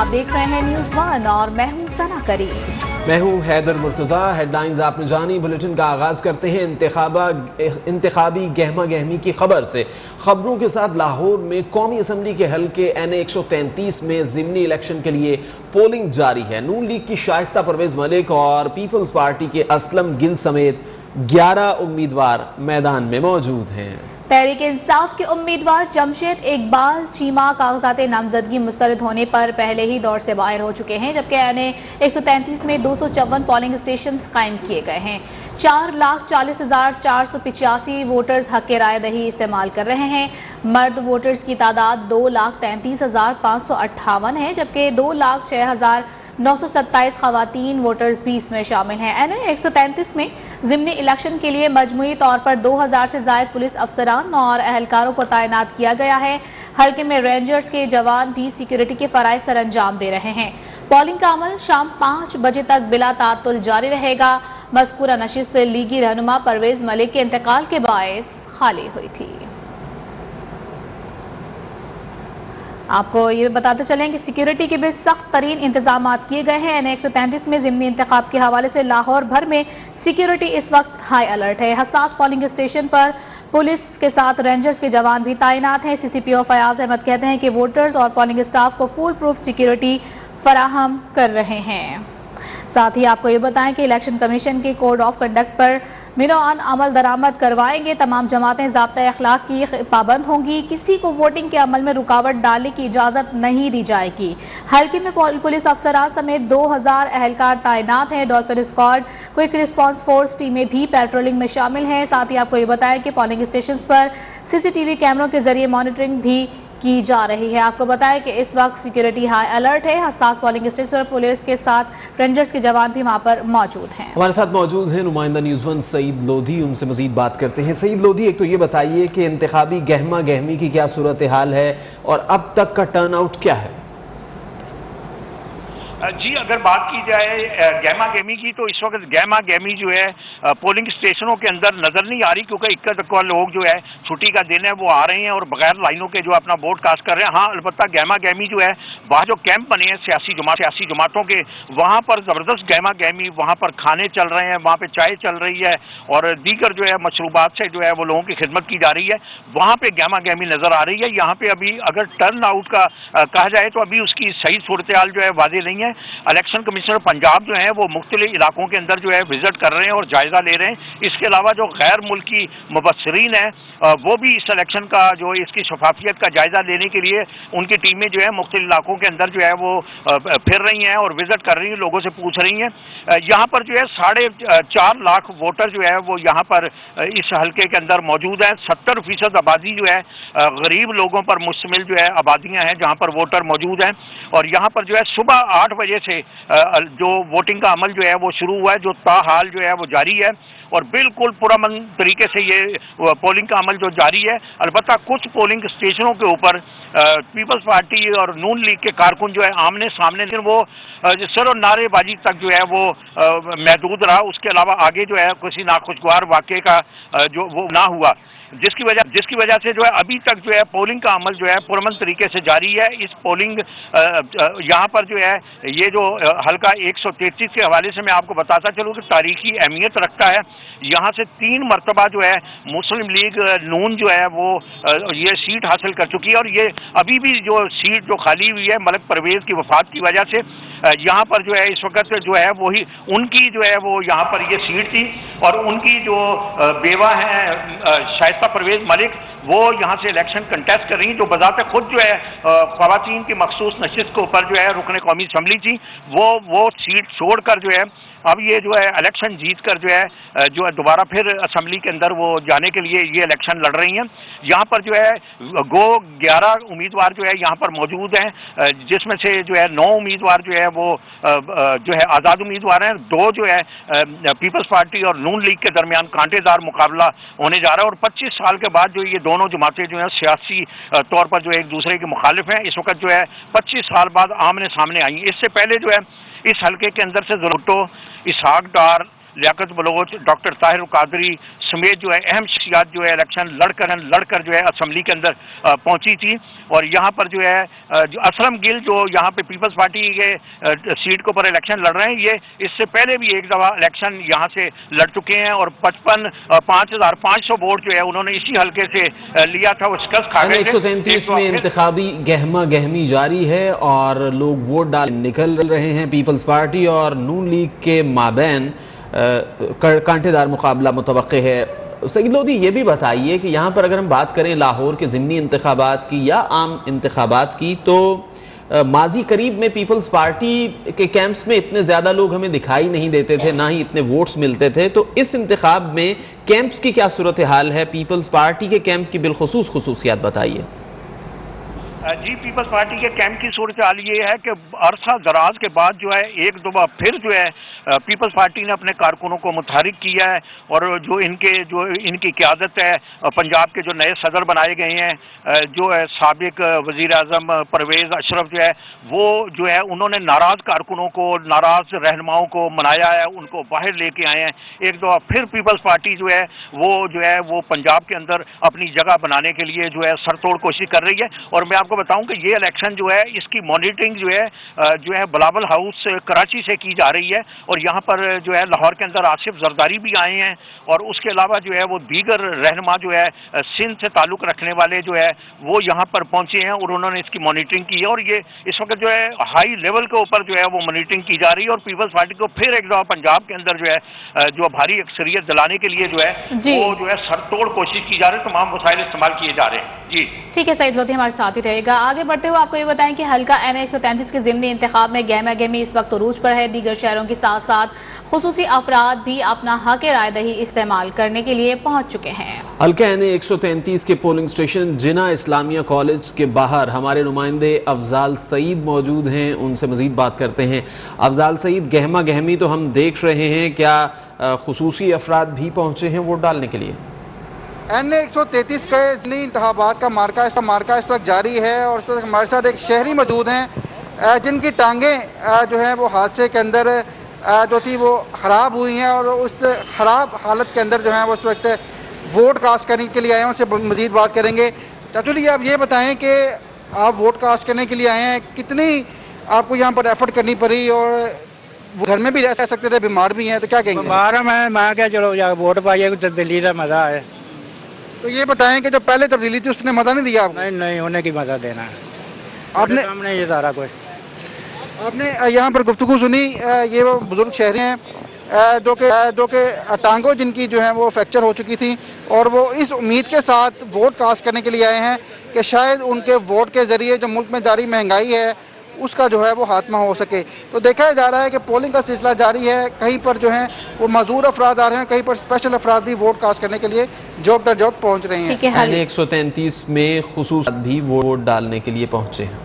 आप देख रहे हैं न्यूज़ वन और मैं हूं सना करीम। मैं हूं हैदर मुर्तज़ा। हेडलाइंस आपने जानी। बुलेटिन का आगाज करते हैं इंतखाबी गहमा गहमी की खबर से। खबरों के साथ लाहौर में कौमी असम्बली के हल्के NA 133 में ज़िमनी इलेक्शन के लिए पोलिंग जारी है। नून लीग की शाइस्ता परवेज मलिक और पीपल्स पार्टी के असलम गिल समेत 11 उम्मीदवार मैदान में मौजूद हैं। तहरीक इंसाफ के उम्मीदवार जमशेद इकबाल चीमा कागजात नामजदगी मुस्तरद होने पर पहले ही दौर से बाहर हो चुके हैं, जबकि NA 133 में 254 पोलिंग स्टेशन कायम किए गए हैं। 4,40,485 वोटर्स हक राय दही इस्तेमाल कर रहे हैं। मर्द वोटर्स की तादाद 2,33,558 है, जबकि 2,06,927 खवातीन वोटर्स भी इसमें शामिल हैं। NA 133 में ज़िमनी इलेक्शन के लिए मजमूई तौर पर 2,000 से ज़ायद पुलिस अफसरान और एहलकारों को तैनात किया गया है। हल्के में रेंजर्स के जवान भी सिक्योरिटी के फ़राइज़ सर अंजाम दे रहे हैं। पोलिंग का अमल शाम 5 बजे तक बिला ताअत्तुल जारी रहेगा। मज़कूरा नशिस्त लीगी रहनुमा परवेज मलिक के इंतकाल के बायस खाली हुई थी। आपको ये बताते चलें कि सिक्योरिटी के भी सख्त तरीन इंतजाम किए गए हैं। NA 133 में ज़िमनी इंतखाब के हवाले से लाहौर भर में सिक्योरिटी इस वक्त हाई अलर्ट है। हसास पोलिंग स्टेशन पर पुलिस के साथ रेंजर्स के जवान भी तैनात हैं। CCPO फयाज अहमद कहते हैं कि वोटर्स और पोलिंग स्टाफ को फुल प्रूफ सिक्योरिटी फराहम कर रहे हैं। साथ ही आपको ये बताएं कि इलेक्शन कमीशन के कोड ऑफ कंडक्ट पर मिनोआन अमल दरामद करवाएंगे। तमाम जमातें ज़ाब्ता अखलाक की पाबंद होंगी। किसी को वोटिंग के अमल में रुकावट डालने की इजाज़त नहीं दी जाएगी। हल्के में पुलिस अफसरान समेत 2,000 एहलकार तैनात हैं। Dolphin squad, quick response force टीमें भी पेट्रोलिंग में शामिल हैं। साथ ही आपको ये बताएं कि पोलिंग स्टेशन पर CCTV कैमरों के जरिए मॉनिटरिंग भी की जा रही है। आपको बताएं कि इस वक्त सिक्योरिटी हाई अलर्ट है। हसास पोलिंग स्टेशन पर पुलिस के साथ रेंजर्स के जवान भी वहां पर मौजूद हैं। हमारे साथ मौजूद हैं नुमाइंदा न्यूज़ वन सईद लोधी। उनसे मजीद बात करते हैं। सईद लोधी, एक तो ये बताइए कि इंतखाबी गहमा गहमी की क्या सूरत हाल है और अब तक का टर्न आउट क्या है? जी, अगर बात की जाए गहमा गहमी की, तो इस वक्त गहमा गहमी जो है पोलिंग स्टेशनों के अंदर नजर नहीं आ रही, क्योंकि इक्का दुक्का लोग जो है छुट्टी का दिन है वो आ रहे हैं और बगैर लाइनों के जो अपना वोट कास्ट कर रहे हैं। हाँ, अलबत्ता गहमा गहमी जो है वहाँ जो कैंप बने हैं सियासी जमातों के, वहाँ पर ज़बरदस्त गहमा गहमी, वहाँ पर खाने चल रहे हैं, वहाँ पे चाय चल रही है और दीगर जो है मशरूबात से जो है वो लोगों की खिदमत की जा रही है। वहाँ पे गहमा गहमी नजर आ रही है। यहाँ पे अभी अगर टर्न आउट का कहा जाए तो अभी उसकी सही सूरत हाल जो है वाज़ेह नहीं है। इलेक्शन कमिश्नर पंजाब जो है वो मुख्तलिफ इलाकों के अंदर जो है विजिट कर रहे हैं और जायजा ले रहे हैं। इसके अलावा जो गैर मुल्की मुबस्सिरीन है वो भी इस इलेक्शन का जो इसकी शफाफियत का जायजा लेने के लिए उनकी टीमें जो है मुख्तलिफ इलाकों के अंदर जो है वो फिर रही हैं और विजिट कर रही हैं, लोगों से पूछ रही हैं। यहाँ पर जो है 4.5 लाख वोटर जो है वो यहाँ पर इस हल्के के अंदर मौजूद है। 70% आबादी जो है गरीब लोगों पर मुश्तमिल जो है आबादियाँ हैं जहाँ पर वोटर मौजूद हैं। और यहाँ पर जो है सुबह 8 बजे से जो वोटिंग का अमल जो है वो शुरू हुआ है, जो ताहाल जो है वो जारी है और बिल्कुल पुरअमन तरीके से ये पोलिंग का अमल जो जारी है। अलबत्ता कुछ पोलिंग स्टेशनों के ऊपर पीपल्स पार्टी और नून लीग के कारकुन जो है आमने सामने, वो सर और नारेबाजी तक जो है वो महदूद रहा। उसके अलावा आगे जो है किसी नाखुशगवार वाक़े का जो वो ना हुआ, जिसकी वजह से जो है अभी तक जो है पोलिंग का अमल जो है पुरअमन तरीके से जारी है। इस पोलिंग यहाँ पर जो है ये जो हल्का 133 के हवाले से मैं आपको बताता चलूँ कि तारीखी अहमियत रखता है। यहाँ से 3 मरतबा जो है मुस्लिम लीग नून जो है वो ये सीट हासिल कर चुकी है और ये अभी भी जो सीट जो खाली हुई है मलिक परवेज़ की वफात की वजह से, यहाँ पर जो है इस वक्त जो है वही उनकी जो है वो यहाँ पर ये सीट थी और उनकी जो बेवा है शाइस्ता परवेज मलिक, वो यहाँ से इलेक्शन कंटेस्ट कर रही हैं, जो बजाते खुद जो है ख़वातीन की मखसूस नशिस्त के ऊपर जो है रुकन कौमी असम्बली थी, वो सीट छोड़कर जो है अब ये जो है इलेक्शन जीत कर जो है दोबारा फिर असम्बली के अंदर वो जाने के लिए ये इलेक्शन लड़ रही हैं। यहाँ पर जो है 11 उम्मीदवार जो है यहाँ पर मौजूद हैं, जिसमें से जो है 9 उम्मीदवार जो है वो जो है आज़ाद उम्मीदवार हैं। 2 जो है पीपल्स पार्टी और नून लीग के दरमियान कांटेदार मुकाबला होने जा रहा है और 25 साल के बाद जो ये दोनों जमातें जो हैं सियासी तौर पर जो एक दूसरे के मुखालिफ हैं, इस वक्त जो है 25 साल बाद आमने सामने आई। इससे पहले जो है इस हल्के के अंदर से ज़रूरतो, इसहाक डार, लियाकत बलोच, डॉक्टर ताहिर कादरी समेत जो है अहम शख्सियात जो है इलेक्शन लड़कर जो है असम्बली के अंदर पहुंची थी। और यहाँ पर जो है जो असलम गिल जो यहाँ पे पीपल्स पार्टी के सीट के ऊपर इलेक्शन लड़ रहे हैं, ये इससे पहले भी एक दफ़ा इलेक्शन यहाँ से लड़ चुके हैं और 55,500 वोट जो है उन्होंने इसी हल्के से लिया था। वो शिकस्त खा गए थे। 133 में इंतखाबी गहमा गहमी जारी है और लोग वोट डाल निकल रहे हैं। पीपल्स पार्टी और नून लीग के माबैन कांटेदार मुकाबला मुतवक्के है। सईद लोधी, ये भी बताइए कि यहाँ पर अगर हम बात करें लाहौर के ज़िमनी इंतखाबात की या आम इंतखाबात की, तो माजी करीब में पीपल्स पार्टी के कैंप्स में इतने ज़्यादा लोग हमें दिखाई नहीं देते थे, ना ही इतने वोट्स मिलते थे। तो इस इंतखाब में कैंप्स की क्या सूरत हाल है? पीपल्स पार्टी के कैंप की बिलखुसूस खुसूसियात बताइए। जी, पीपल्स पार्टी के कैंप की सूरत हाल ये है कि अरसा दराज के बाद जो है एक दफा फिर जो है पीपल्स पार्टी ने अपने कारकुनों को मुतहरिक किया है और जो इनकी क़यादत है, पंजाब के जो नए सदर बनाए गए हैं, जो है साबिक वज़ीर आज़म परवेज़ अशरफ वो जो है उन्होंने नाराज़ कारकुनों को, नाराज़ रहनुमाओं को मनाया है, उनको बाहर लेके आए हैं। एक दफ़ा फिर पीपल्स पार्टी जो है वो पंजाब के अंदर अपनी जगह बनाने के लिए जो है सरतोड़ कोशिश कर रही है। और मैं आपको बताऊं कि ये इलेक्शन जो है इसकी मॉनिटरिंग जो है बिलावल हाउस कराची से की जा रही है और यहाँ पर जो है लाहौर के अंदर आसिफ जरदारी भी आए हैं और उसके अलावा जो है वो दीगर रहनुमा जो है सिंध से ताल्लुक़ रखने वाले जो है वो यहाँ पर पहुँचे हैं और उन्होंने इसकी मॉनिटरिंग की है। और ये इस वक्त जो है हाई लेवल के ऊपर जो है वो मॉनिटरिंग की जा रही है और पीपल्स पार्टी को फिर एक दफ़ा पंजाब के अंदर जो भारी अक्सरियत दिलाने के लिए जो है वो जो है सरतोड़ कोशिश की जा रही है, तमाम वसाइल इस्तेमाल किए जा रहे हैं। जी ठीक है, सईद लोधी हमारे साथ ही रहेगा। आगे बढ़ते हुए आपको ये बताएं कि हल्का NA 133 के ज़िमनी इंतखाब में गहमा गहमी इस वक्त उरूज पर है। दीगर शहरों के साथ साथ खुसूसी अफराद भी अपना हक राय दही इस्तेमाल करने के लिए पहुँच चुके हैं। हल्का NA 133 के पोलिंग स्टेशन जिना इस्लामिया कॉलेज के बाहर हमारे नुमाइंदे अफजाल सईद मौजूद हैं, उनसे मजीद बात करते हैं। अफजाल सईद, गहमा गहमी तो हम देख रहे हैं, क्या खुसूसी अफराद भी पहुँचे हैं वोट डालने के लिए? NA 133 के ज़िमनी इंतखाबात का मार्का इस वक्त जारी है और इस वक्त हमारे साथ एक शहरी मौजूद हैं जिनकी टांगें जो हैं वो हादसे के अंदर जो थी वो ख़राब हुई हैं और उस ख़राब हालत के अंदर जो है वो इस वक्त वोट कास्ट करने के लिए आए हैं। उनसे मज़ीद बात करेंगे। चाचू जी, आप ये बताएं कि आप वोट कास्ट करने के लिए आए हैं, कितनी आपको यहाँ पर एफर्ट करनी पड़ी और घर में भी रह सकते थे, बीमार भी हैं, तो क्या कहेंगे? बीमार मैं क्या, चलो जा वोट पाइए, तब्दीली का मज़ा है। तो ये बताएं कि जो पहले तब्दीली थी उसने मज़ा नहीं दिया आपको? नहीं होने की मज़ा देना है आपने सामने ये सारा कुछ। आपने यहाँ पर गुफ्तगू सुनी, ये वो बुजुर्ग शहरी हैं जो कि टांगों जिनकी जो है वो फ्रैक्चर हो चुकी थी और वो इस उम्मीद के साथ वोट कास्ट करने के लिए आए हैं कि शायद उनके वोट के ज़रिए जो मुल्क में जारी महंगाई है उसका जो है वो खात्मा हो सके। तो देखा जा रहा है कि पोलिंग का सिलसिला जारी है। कहीं पर जो है वो मजदूर अफराद आ रहे हैं, कहीं पर स्पेशल अफराद भी वोट कास्ट करने के लिए जोक दर जोक पहुँच रहे हैं। NA 133 में खुसूस भी वोट डालने के लिए पहुँचे हैं।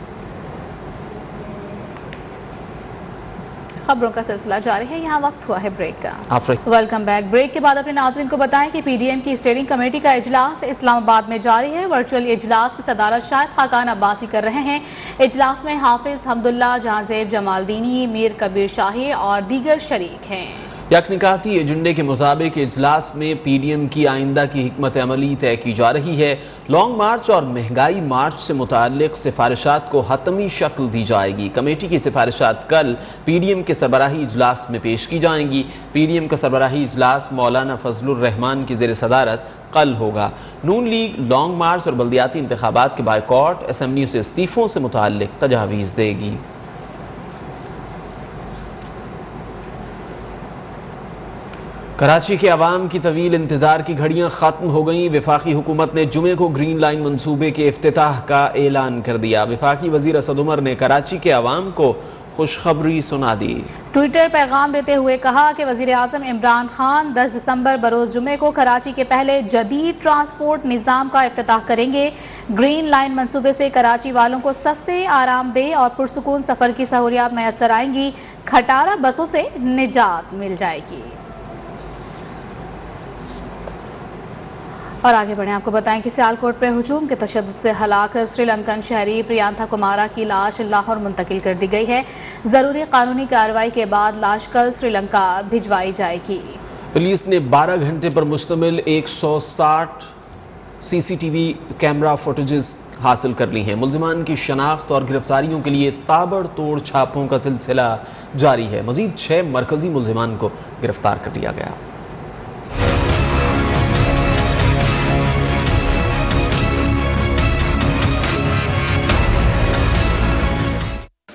खबरों का सिलसिला जारी है, यहाँ वक्त हुआ है ब्रेक का। Welcome back. ब्रेक के बाद अपने नाज़रीन को बताएं कि PDM की स्टीयरिंग कमेटी का इजलास इस्लामाबाद में जारी है। वर्चुअल इजलास की सदारत शाहिद खाकान अब्बासी कर रहे हैं। इजलास में हाफिज हमदुल्ला, जहांजेब जमालदीनी, मीर कबीर शाही और दीगर शरीक हैं। यकनिकाती एजेंडे के मुताबिक इजलास में PDM की आइंदा की हिकमत अमली तय की जा रही है। लॉन्ग मार्च और महंगाई मार्च से मुताल्लिक सिफारिशात को हतमी शक्ल दी जाएगी। कमेटी की सिफारिशात कल PDM के सरबराही इजलास में पेश की जाएंगी। PDM का सरबराही इजलास मौलाना फजलुर रहमान की ज़ेर सदारत कल होगा। नून लीग लॉन्ग मार्च और बल्दियाती इंतखाबात के बायकॉट, असम्बलियों से इस्तीफ़ों से मुताल्लिक तजावीज़ देगी। कराची के अवाम की तवील इंतज़ार की घड़ियाँ ख़त्म हो गईं। वफाकी हुकूमत ने जुमे को ग्रीन लाइन मंसूबे के इफ्तिताह का ऐलान कर दिया। वफाकी वज़ीर असद उमर ने कराची के अवाम को खुशखबरी सुना दी। ट्विटर पैगाम देते हुए कहा कि वज़ीर आज़म इमरान खान 10 दिसंबर बरोज़ जुमे को कराची के पहले जदीद ट्रांसपोर्ट निज़ाम का इफ्तिताह करेंगे। ग्रीन लाइन मंसूबे से कराची वालों को सस्ते, आरामदेह और पुरसुकून सफ़र की सहूलियात मैसर आएंगी। खटारा बसों से निजात मिल जाएगी। اور آگے بڑھیں، آپ کو بتائیں کہ سیالکوٹ پہ ہجوم کے تشدد سے ہلاک سری لنکن شہری پریانتھا کمارا کی لاش لاہور منتقل کر دی گئی ہے۔ ضروری قانونی کارروائی کے بعد لاش کل سری لنکا بھجوائی جائے گی۔ پولیس نے 12 گھنٹے پر مشتمل 160 C C T V camera footages حاصل کر لی ہیں۔ ملزمان کی شناخت اور گرفتاریوں کے لیے تابڑ توڑ چھاپوں کا سلسلہ جاری ہے۔ مزید 6 مرکزی ملزمان کو گرفتار کر لیا گیا۔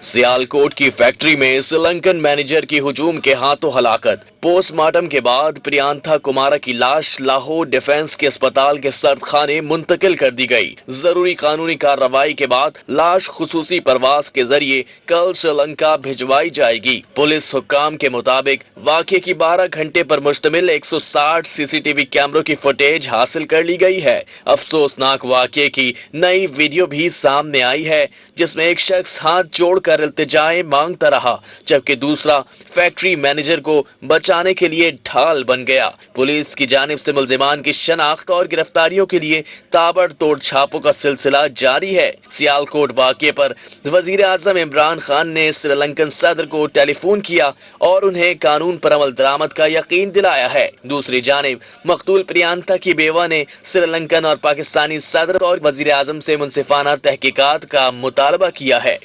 سیالکوٹ کی فیکٹری میں سری لنکن مینیجر کی ہجوم کے ہاتھوں ہلاکت۔ پوسٹ مارٹم کے بعد پریانتھا کمارا کی لاش لاہور ڈیفنس کے اسپتال کے سرد خانے منتقل کر دی گئی۔ ضروری قانونی کارروائی کے بعد لاش خصوصی پرواز کے ذریعے کل سری لنکا بھجوائی جائے گی۔ پولیس حکام کے مطابق واقعے کی 12 گھنٹے پر مشتمل 160 سی سی ٹی وی کیمروں کی فوٹیج حاصل کر لی گئی ہے۔ افسوسناک واقعے کی نئی ویڈیو بھی سامنے آئی ہے، جس میں ایک شخص ہاتھ جوڑ کر التجائیں مانگتا رہا، جبکہ دوسرا فیکٹری مینیجر کو بچانے کے لیے ڈھال بن گیا۔ پولیس کی جانب سے ملزمان کی شناخت اور گرفتاریوں کے لیے تابڑ توڑ چھاپوں کا سلسلہ جاری ہے۔ سیالکوٹ واقعے پر وزیر اعظم عمران خان نے سری لنکن صدر کو ٹیلی فون کیا اور انہیں قانون پر عمل درآمد کا یقین دلایا ہے۔ دوسری جانب مقتول پریانتھا کی بیوہ نے سری لنکن اور پاکستانی صدر اور وزیر اعظم سے منصفانہ تحقیقات کا مطالبہ کیا ہے۔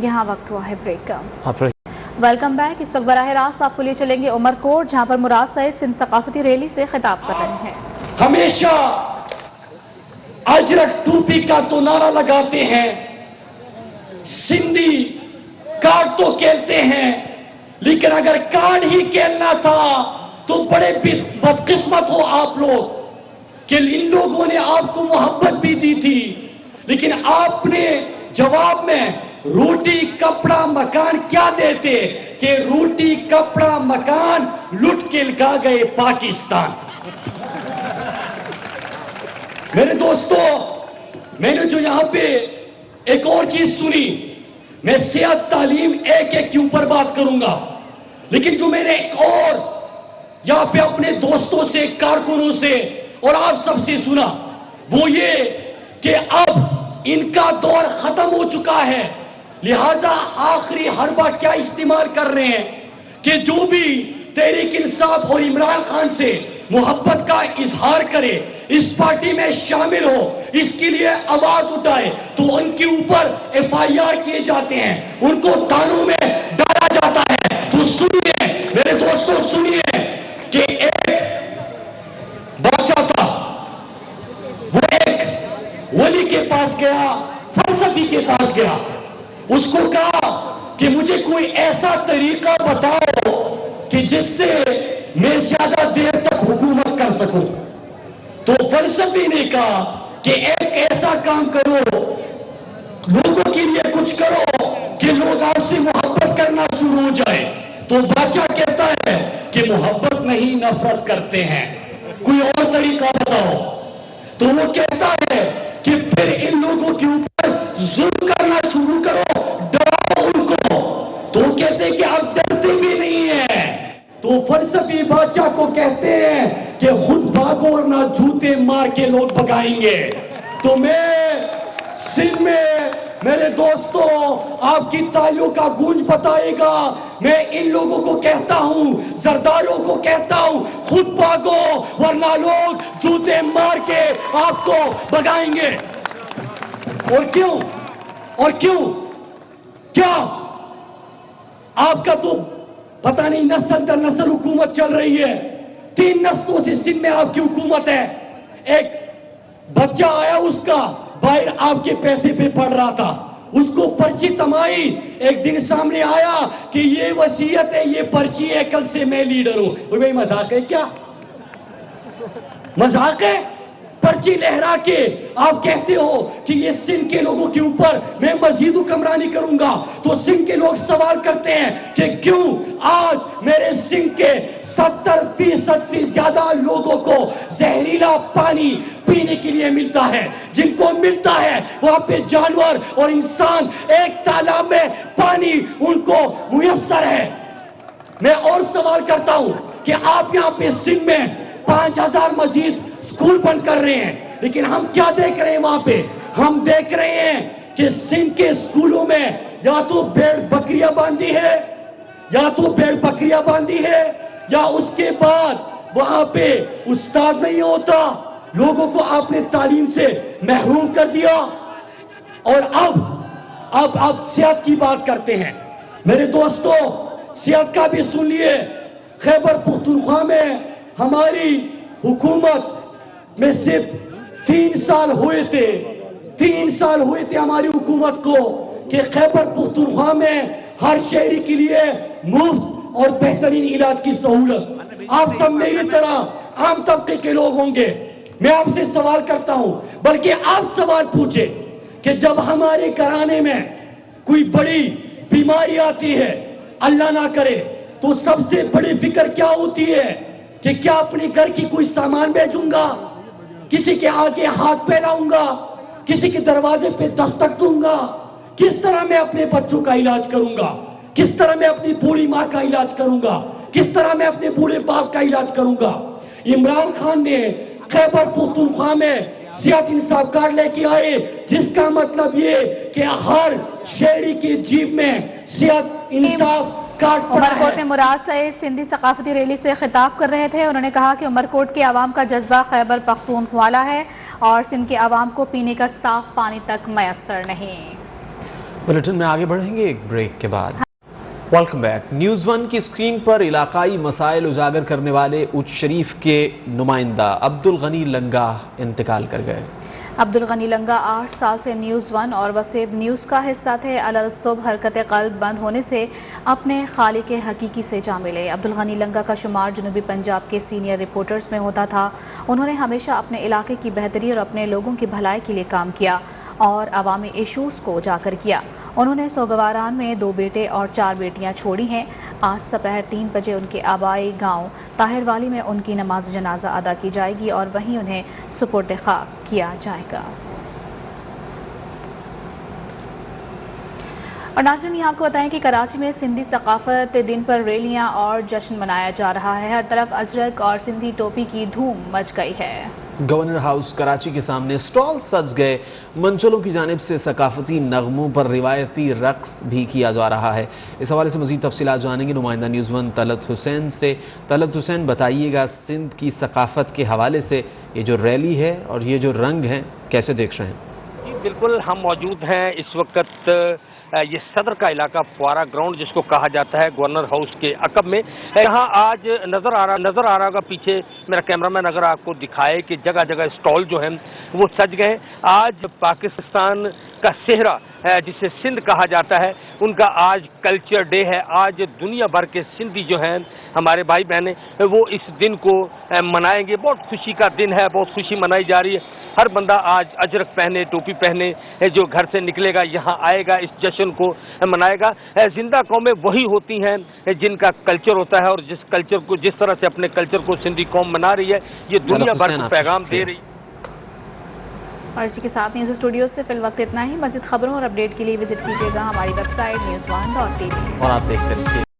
یہاں وقت ہوا ہے بریک کا۔ Welcome back. اس وقت براہ راست آپ کو لے چلیں گے عمر کوٹ، جہاں پر مراد سعید سندھ ثقافتی ریلی سے خطاب کر رہے ہیں۔ ہمیشہ اجرک ٹوپی کا تو نعرہ لگاتے ہیں، سندھی کارڈ تو کھیلتے ہیں، لیکن اگر کارڈ ہی کھیلنا تھا تو بڑے بدقسمت ہو آپ لوگ کہ ان لوگوں نے آپ کو محبت بھی دی تھی، لیکن آپ نے جواب میں روٹی کپڑا مکان کیا دیتے کہ روٹی کپڑا مکان لٹ کے لگا گئے پاکستان۔ میرے دوستو، میں نے جو یہاں پہ ایک اور چیز سنی، میں صحت تعلیم ایک کے اوپر بات کروں گا، لیکن جو میں نے ایک اور یہاں پہ اپنے دوستوں سے، کارکنوں سے اور آپ سب سے سنا، وہ یہ کہ اب ان کا دور ختم ہو چکا ہے، لہذا آخری حربہ کیا استعمال کر رہے ہیں کہ جو بھی تحریک انصاف اور عمران خان سے محبت کا اظہار کرے، اس پارٹی میں شامل ہو، اس کے لیے آواز اٹھائے، تو ان کے اوپر ایف آئی آر کیے جاتے ہیں، ان کو تھانوں میں ڈالا جاتا ہے۔ تو سنیے میرے دوستوں، سنیے کہ ایک بادشاہ تھا، وہ ایک ولی کے پاس گیا، فلسفی کے پاس گیا، اس کو کہا کہ مجھے کوئی ایسا طریقہ بتاؤ کہ جس سے میں زیادہ دیر تک حکومت کر سکوں۔ تو فلسفی نے کہا کہ ایک ایسا کام کرو، لوگوں کے لیے کچھ کرو کہ لوگ آپ سے محبت کرنا شروع ہو جائے۔ تو بادشاہ کہتا ہے کہ محبت نہیں، نفرت کرتے ہیں، کوئی اور طریقہ بتاؤ۔ تو وہ کہتا ہے کہ پھر ان لوگوں کے اوپر ظلم کرنا شروع کرو، ڈراؤ ان کو۔ تو کہتے ہیں کہ آپ ڈرتے بھی نہیں ہیں۔ تو فلسفی بادشاہ کو کہتے ہیں کہ خود بھاگو اور نہ جوتے مار کے لوگ بھگائیں گے۔ تو میں سندھ میں میرے دوستوں آپ کی تالیوں کا گونج بتائے گا، میں ان لوگوں کو کہتا ہوں، زرداروں کو کہتا ہوں، خود بھاگو ورنہ لوگ جوتے مار کے آپ کو بھگائیں گے۔ اور کیوں؟ اور کیوں؟ کیا آپ کا تو پتہ نہیں نسل در نسل حکومت چل رہی ہے، 3 نسلوں سے سندھ میں آپ کی حکومت ہے۔ ایک بچہ آیا، اس کا باہر آپ کے پیسے پہ پڑ رہا تھا، اس کو پرچی تمائی، ایک دن سامنے آیا کہ یہ وصیت ہے، یہ پرچی ہے، کل سے میں لیڈر ہوں۔ وہ بھائی مذاق ہے کیا؟ مذاق ہے؟ پرچی لہرا کے آپ کہتے ہو کہ یہ سندھ کے لوگوں کے اوپر میں مزید حکمرانی کروں گا۔ تو سندھ کے لوگ سوال کرتے ہیں کہ کیوں آج میرے سندھ کے 70% سے زیادہ لوگوں کو زہریلا پانی پینے کے لیے ملتا ہے، جن کو ملتا ہے وہاں پہ جانور اور انسان ایک تالاب میں پانی ان کو میسر ہے۔ میں اور سوال کرتا ہوں کہ آپ یہاں پہ سندھ میں 5000 مزید स्कूल बंद कर रहे हैं, लेकिन हम क्या देख रहे हैं वहां पे? हम देख रहे हैं कि सिंध के स्कूलों में या तो भेड़ बकरियां बांधी है, या उसके बाद वहां पे उस्ताद नहीं होता, लोगों को आपने तालीम से महरूम कर दिया। और अब सेहत की बात करते हैं। मेरे दोस्तों, सेहत का भी सुन लिए। खैबर पख्तूनख्वा में हमारी हुकूमत में सिर्फ 3 साल हुए थे हमारी हुकूमत को कि खैबर पख्तूनख्वा में हर शहरी के लिए मुफ्त और बेहतरीन इलाज की सहूलत। आप सब मेरी तरह आम तबके के लोग होंगे। मैं आपसे सवाल करता हूं, बल्कि आप सवाल पूछे कि जब हमारे घराने में कोई बड़ी बीमारी आती है, अल्लाह ना करे, तो सबसे बड़ी फिक्र क्या होती है कि क्या अपने घर की कोई सामान भेजूंगा, किसी के आगे हाथ फैलाऊंगा, किसी के दरवाजे पे दस्तक दूंगा, किस तरह मैं अपने बच्चों का इलाज करूंगा, किस तरह मैं अपनी बूढ़ी मां का इलाज करूंगा, किस तरह मैं अपने बूढ़े बाप का इलाज करूंगा। इमरान खान ने खैबर पख्तूनख्वा में सेहत इंसाफ कार्ड लेके आए, जिसका मतलब ये कि हर शहरी के जीब में सेहत इंसाफ कार्ड पड़ा है। उमरकोट में मुराद सईद सिंधी सकाफती रैली से खिताब कर रहे थे। उन्होंने कहा कि उमरकोट के आवाम का जज्बा खैबर पख्तूनख्वा है और सिंध के आवाम को पीने का साफ पानी तक मैसर नहीं। बुलेटिन में आगे बढ़ेंगे एक ब्रेक के बाद। Welcome back. न्यूज़ 1 की स्क्रीन पर इलाकाई मसाइल उजागर करने वाले उच्च शरीफ के नुमाइंदा अब्दुल गनी लंगा इंतकाल कर गए। अब्दुल गनी लंगा 8 साल से न्यूज़ 1 और वसेब न्यूज़ का हिस्सा थे। अलल सुबह हरकत क़ल्ब बंद होने से अपने खालिक हकीकी से जा मिले। अब्दुल गनी लंगा का शुमार जनूबी पंजाब के सीनियर रिपोर्टर्स में होता था। उन्होंने हमेशा अपने इलाके की बेहतरी और अपने लोगों की भलाई के लिए काम किया और अवामी इशूज़ को उजागर किया। उन्होंने सोगवारान में 2 बेटे और 4 बेटियां छोड़ी हैं। आज दोपहर 3 बजे उनके आबाई गांव ताहिरवाली में उनकी नमाज जनाजा अदा की जाएगी और वहीं उन्हें सुपुर्द खाक किया जाएगा। और नाज़रीन, यहाँ आपको बताएं कि कराची में सिंधी सकाफत दिन पर रैलियाँ और जश्न मनाया जा रहा है। हर तरफ अजरक और सिंधी टोपी की धूम मच गई है। गवर्नर हाउस कराची के सामने स्टॉल सज गए। मंचलों की जानिब से सकाफती नगमों पर रिवायती रक्स भी किया जा रहा है। इस हवाले से मज़ीद तफसीलात जानेंगे नुमाइंदा न्यूज़ 1 तलत हुसैन से। तलत हुसैन, बताइएगा सिंध की सकाफत के हवाले से ये जो रैली है और ये जो रंग हैं कैसे देख रहे हैं? जी बिल्कुल, हम मौजूद हैं इस वक्त ये सदर का इलाका फुआरा ग्राउंड जिसको कहा जाता है गवर्नर हाउस के अकब में। यहाँ आज नज़र आ रहा होगा, पीछे मेरा कैमरामैन अगर आपको दिखाए कि जगह जगह स्टॉल जो हैं वो सज गए। आज पाकिस्तान का सेहरा जिसे सिंध कहा जाता है, उनका आज कल्चर डे है। आज दुनिया भर के सिंधी जो हैं हमारे भाई बहनें, वो इस दिन को मनाएंगे। बहुत खुशी का दिन है, बहुत खुशी मनाई जा रही है। हर बंदा आज अजरक पहने, टोपी पहने जो घर से निकलेगा, यहाँ आएगा, इस जश्न को मनाएगा। जिंदा कौमें वही होती हैं जिनका कल्चर होता है और जिस कल्चर को, जिस तरह से अपने कल्चर को सिंधी कौम मना रही है, ये दुनिया भर को पैगाम दे रही है। और इसी के साथ न्यूज़ स्टूडियो से फिल वक्त इतना ही। मज़ीद खबरों और अपडेट के लिए विजिट कीजिएगा हमारी वेबसाइट news1.tv। और आप देखते रहिए।